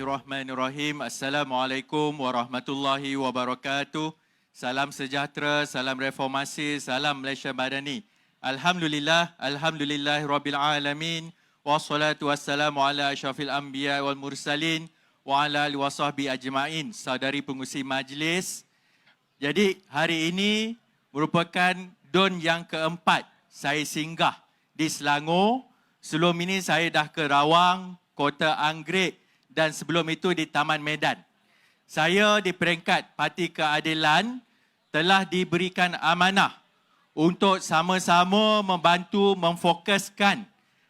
Bismillahirrahmanirrahim. Assalamualaikum warahmatullahi wabarakatuh. Salam sejahtera, salam reformasi, salam Malaysia Madani. Alhamdulillah, alhamdulillahirabbil alamin. Wassalatu wassalamu ala asyrafil anbiya wal mursalin wa ala alihi wasahbihi ajmain. Saudari pengurusi majlis. Jadi hari ini merupakan DUN yang keempat saya singgah di Selangor. Sebelum ini saya dah ke Rawang, Kota Anggrek dan sebelum itu di Taman Medan. Saya di peringkat Parti Keadilan telah diberikan amanah untuk sama-sama membantu memfokuskan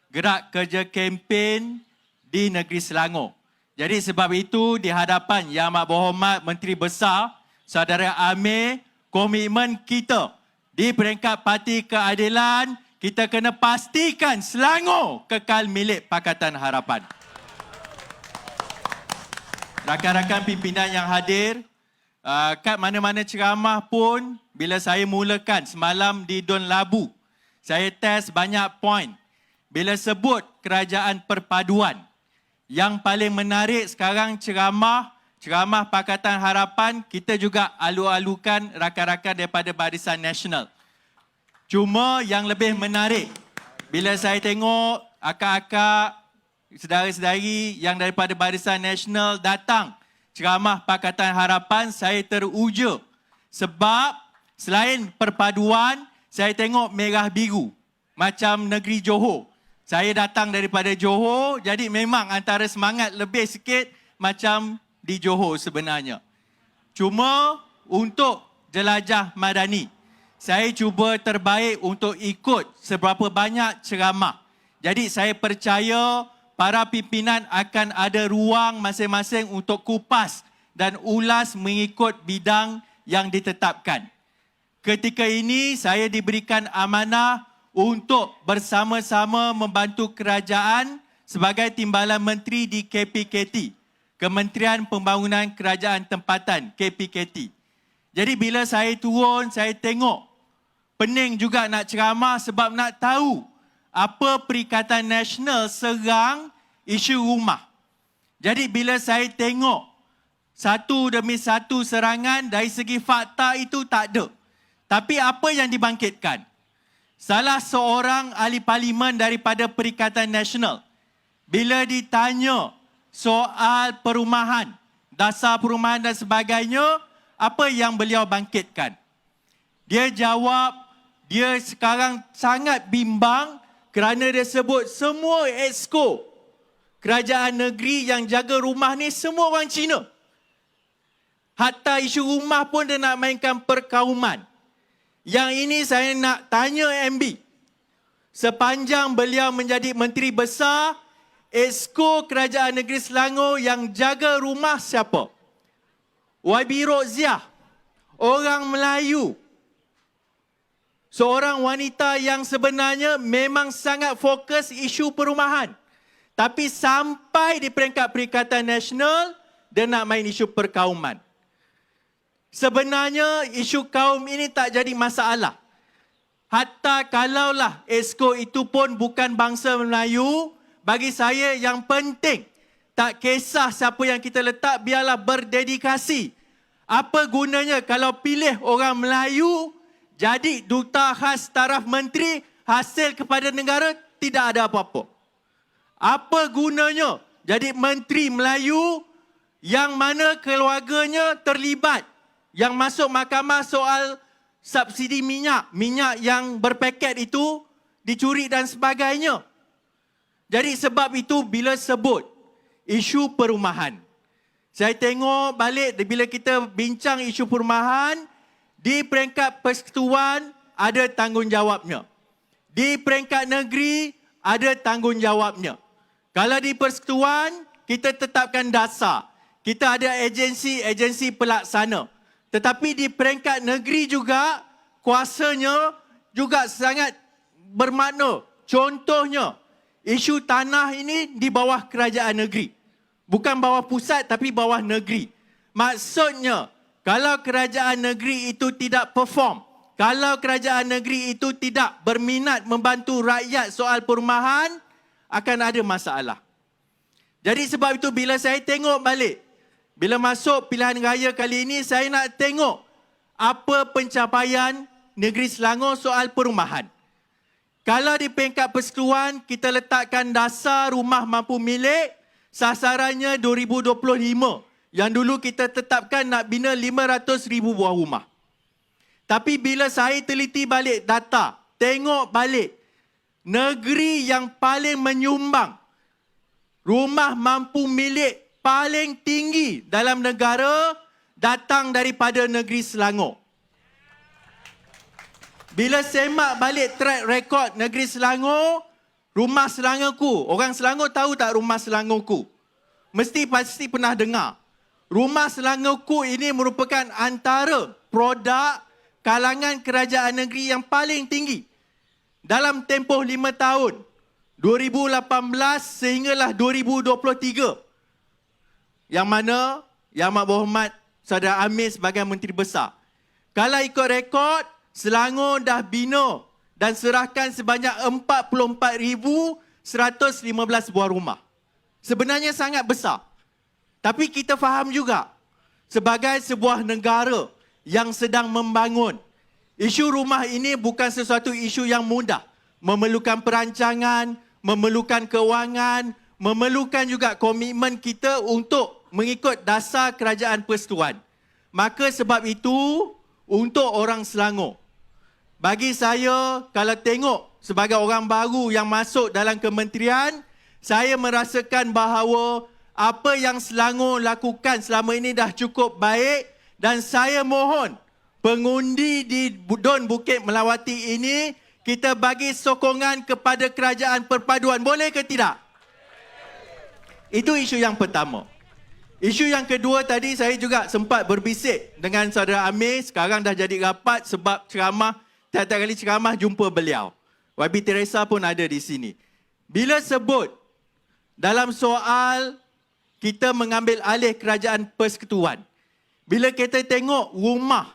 gerak kerja kempen di negeri Selangor. Jadi sebab itu di hadapan Yang Amat Berhormat Menteri Besar Saudara Amir, komitmen kita di peringkat Parti Keadilan, kita kena pastikan Selangor kekal milik Pakatan Harapan. Rakan-rakan pimpinan yang hadir, kat mana-mana ceramah pun, bila saya mulakan semalam di Dun Labu, saya test banyak poin. Bila sebut kerajaan perpaduan, yang paling menarik sekarang ceramah Pakatan Harapan, kita juga alu-alukan rakan-rakan daripada Barisan Nasional. Cuma yang lebih menarik, bila saya tengok akak-akak, saudara-saudari yang daripada Barisan Nasional datang ceramah Pakatan Harapan, saya teruja. Sebab selain perpaduan, saya tengok merah biru macam negeri Johor. Saya datang daripada Johor, jadi memang antara semangat lebih sikit macam di Johor sebenarnya. Cuma untuk jelajah madani, saya cuba terbaik untuk ikut seberapa banyak ceramah. Jadi saya percaya para pimpinan akan ada ruang masing-masing untuk kupas dan ulas mengikut bidang yang ditetapkan. Ketika ini saya diberikan amanah untuk bersama-sama membantu kerajaan sebagai timbalan menteri di KPKT, Kementerian Pembangunan Kerajaan Tempatan, KPKT. Jadi bila saya turun, saya tengok pening juga nak ceramah sebab nak tahu apa Perikatan Nasional serang isu rumah. Jadi bila saya tengok satu demi satu serangan, dari segi fakta itu tak ada. Tapi apa yang dibangkitkan? Salah seorang ahli parlimen daripada Perikatan Nasional, bila ditanya soal perumahan, dasar perumahan dan sebagainya, apa yang beliau bangkitkan? Dia jawab, dia sekarang sangat bimbang kerana dia sebut semua exco kerajaan negeri yang jaga rumah ni semua orang Cina. Hatta isu rumah pun dia nak mainkan perkauman. Yang ini saya nak tanya MB. Sepanjang beliau menjadi Menteri Besar, exco kerajaan negeri Selangor yang jaga rumah siapa? YB Roziah, orang Melayu. Seorang wanita yang sebenarnya memang sangat fokus isu perumahan. Tapi sampai di peringkat Perikatan Nasional, dia nak main isu perkauman. Sebenarnya isu kaum ini tak jadi masalah. Hatta kalaulah exco itu pun bukan bangsa Melayu, bagi saya yang penting, tak kisah siapa yang kita letak, biarlah berdedikasi. Apa gunanya kalau pilih orang Melayu, jadi duta khas taraf menteri, hasil kepada negara tidak ada apa-apa. Apa gunanya jadi menteri Melayu yang mana keluarganya terlibat, yang masuk mahkamah soal subsidi minyak yang berpaket itu dicuri dan sebagainya. Jadi sebab itu bila sebut isu perumahan, saya tengok balik bila kita bincang isu perumahan, di peringkat persekutuan ada tanggungjawabnya. Di peringkat negeri ada tanggungjawabnya. Kalau di persekutuan, kita tetapkan dasar. Kita ada agensi pelaksana. Tetapi di peringkat negeri juga, kuasanya juga sangat bermakna. Contohnya, isu tanah ini di bawah kerajaan negeri. Bukan bawah pusat tapi bawah negeri. Maksudnya, kalau kerajaan negeri itu tidak perform, kalau kerajaan negeri itu tidak berminat membantu rakyat soal perumahan, akan ada masalah. Jadi sebab itu bila saya tengok balik, bila masuk pilihan raya kali ini, saya nak tengok apa pencapaian negeri Selangor soal perumahan. Kalau di peringkat persekutuan, kita letakkan dasar rumah mampu milik, sasarannya 2025. Yang dulu kita tetapkan nak bina 500,000 buah rumah. Tapi bila saya teliti balik data, tengok balik, negeri yang paling menyumbang rumah mampu milik paling tinggi dalam negara datang daripada negeri Selangor. Bila semak balik track record negeri Selangor, rumah Selangorku. Orang Selangor tahu tak rumah Selangorku? Pasti pernah dengar. Rumah Selangorku ini merupakan antara produk kalangan kerajaan negeri yang paling tinggi. Dalam tempoh 5 tahun, 2018 sehinggalah 2023. Yang mana Yang Amat Berhormat Saudara Amir sebagai Menteri Besar. Kalau ikut rekod, Selangor dah bina dan serahkan sebanyak 44,115 buah rumah. Sebenarnya sangat besar. Tapi kita faham juga, sebagai sebuah negara yang sedang membangun, isu rumah ini bukan sesuatu isu yang mudah. Memerlukan perancangan, memerlukan kewangan, memerlukan juga komitmen kita untuk mengikut dasar kerajaan persekutuan. Maka sebab itu, untuk orang Selangor, bagi saya, kalau tengok sebagai orang baru yang masuk dalam kementerian, saya merasakan bahawa apa yang Selangor lakukan selama ini dah cukup baik dan saya mohon pengundi di Dun Bukit Melawati ini kita bagi sokongan kepada kerajaan perpaduan. Boleh ke tidak? Itu isu yang pertama. Isu yang kedua tadi saya juga sempat berbisik dengan saudara Amir. Sekarang dah jadi rapat sebab ceramah, tiap-tiap kali ceramah jumpa beliau. YB Teresa pun ada di sini. Bila sebut dalam soal kita mengambil alih kerajaan persekutuan, bila kita tengok rumah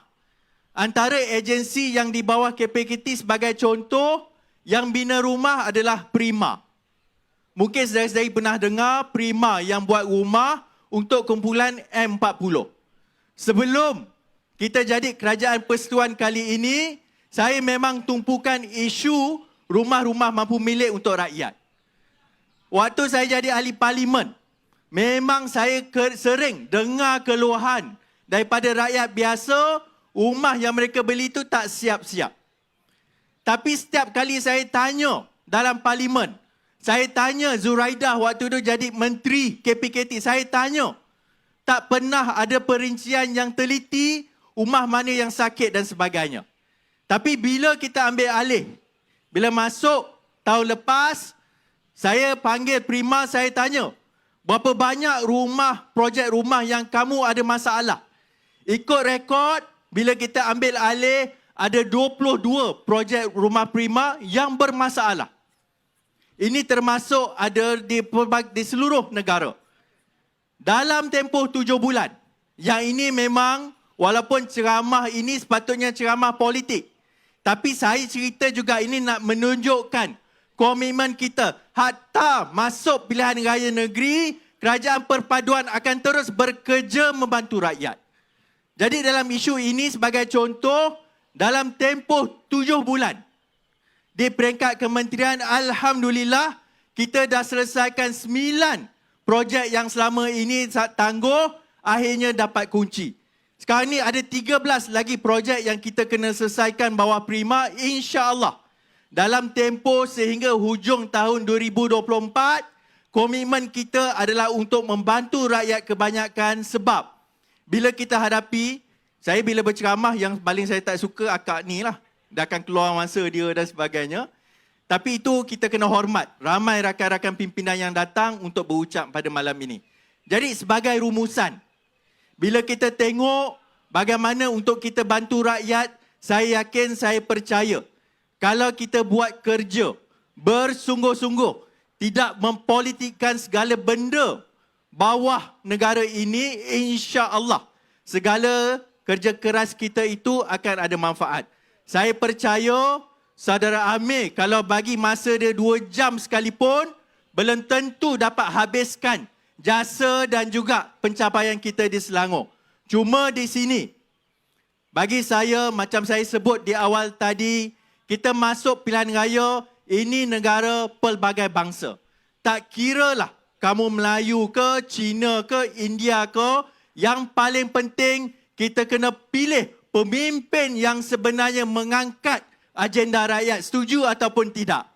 antara agensi yang di bawah KPKT sebagai contoh, yang bina rumah adalah Prima. Mungkin saudara-saudari pernah dengar Prima yang buat rumah untuk kumpulan M40. Sebelum kita jadi kerajaan persekutuan kali ini, saya memang tumpukan isu rumah-rumah mampu milik untuk rakyat. Waktu saya jadi ahli parlimen, memang saya sering dengar keluhan daripada rakyat biasa, rumah yang mereka beli itu tak siap-siap. Tapi setiap kali saya tanya dalam parlimen, saya tanya Zuraidah waktu itu jadi Menteri KPKT, saya tanya, tak pernah ada perincian yang teliti rumah mana yang sakit dan sebagainya. Tapi bila kita ambil alih, bila masuk tahun lepas, saya panggil Prima, saya tanya, berapa banyak rumah, projek rumah yang kamu ada masalah? Ikut rekod, bila kita ambil alih, ada 22 projek rumah Prima yang bermasalah. Ini termasuk ada di seluruh negara. Dalam tempoh 7 bulan, yang ini memang walaupun ceramah ini sepatutnya ceramah politik, tapi saya cerita juga ini nak menunjukkan komitmen kita. Hatta masuk pilihan raya negeri, kerajaan perpaduan akan terus bekerja membantu rakyat. Jadi dalam isu ini sebagai contoh, dalam tempoh 7 bulan, di peringkat kementerian, alhamdulillah, kita dah selesaikan 9 projek yang selama ini tangguh, akhirnya dapat kunci. Sekarang ni ada 13 lagi projek yang kita kena selesaikan bawah Prima, insya-Allah. Dalam tempoh sehingga hujung tahun 2024, komitmen kita adalah untuk membantu rakyat kebanyakan sebab bila kita hadapi, saya bila berceramah yang paling saya tak suka akak ni lah. Dia akan keluar masa dia dan sebagainya. Tapi itu kita kena hormat. Ramai rakan-rakan pimpinan yang datang untuk berucap pada malam ini. Jadi sebagai rumusan, bila kita tengok bagaimana untuk kita bantu rakyat, saya yakin, saya percaya, kalau kita buat kerja bersungguh-sungguh, tidak mempolitikkan segala benda bawah negara ini, insya-Allah segala kerja keras kita itu akan ada manfaat. Saya percaya saudara Amir kalau bagi masa dia 2 jam sekalipun, belum tentu dapat habiskan jasa dan juga pencapaian kita di Selangor. Cuma di sini, bagi saya, macam saya sebut di awal tadi, kita masuk pilihan raya, ini negara pelbagai bangsa. Tak kiralah kamu Melayu ke, Cina ke, India ke, yang paling penting kita kena pilih pemimpin yang sebenarnya mengangkat agenda rakyat, setuju ataupun tidak.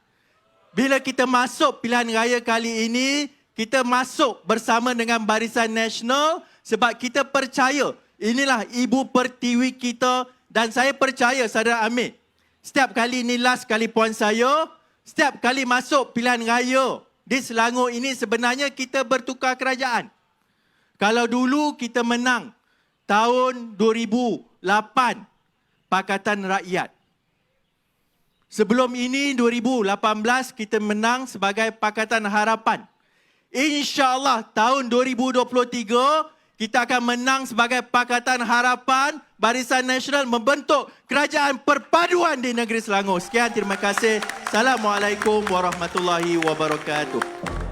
Bila kita masuk pilihan raya kali ini, kita masuk bersama dengan Barisan Nasional sebab kita percaya inilah ibu pertiwi kita dan saya percaya saudara Amir. Setiap kali ini last kali puan saya, setiap kali masuk pilihan raya di Selangor ini sebenarnya kita bertukar kerajaan. Kalau dulu kita menang tahun 2008 Pakatan Rakyat. Sebelum ini 2018 kita menang sebagai Pakatan Harapan. InsyaAllah tahun 2023 kita akan menang sebagai Pakatan Harapan. Barisan Nasional membentuk kerajaan perpaduan di negeri Selangor. Sekian, terima kasih. Assalamualaikum warahmatullahi wabarakatuh.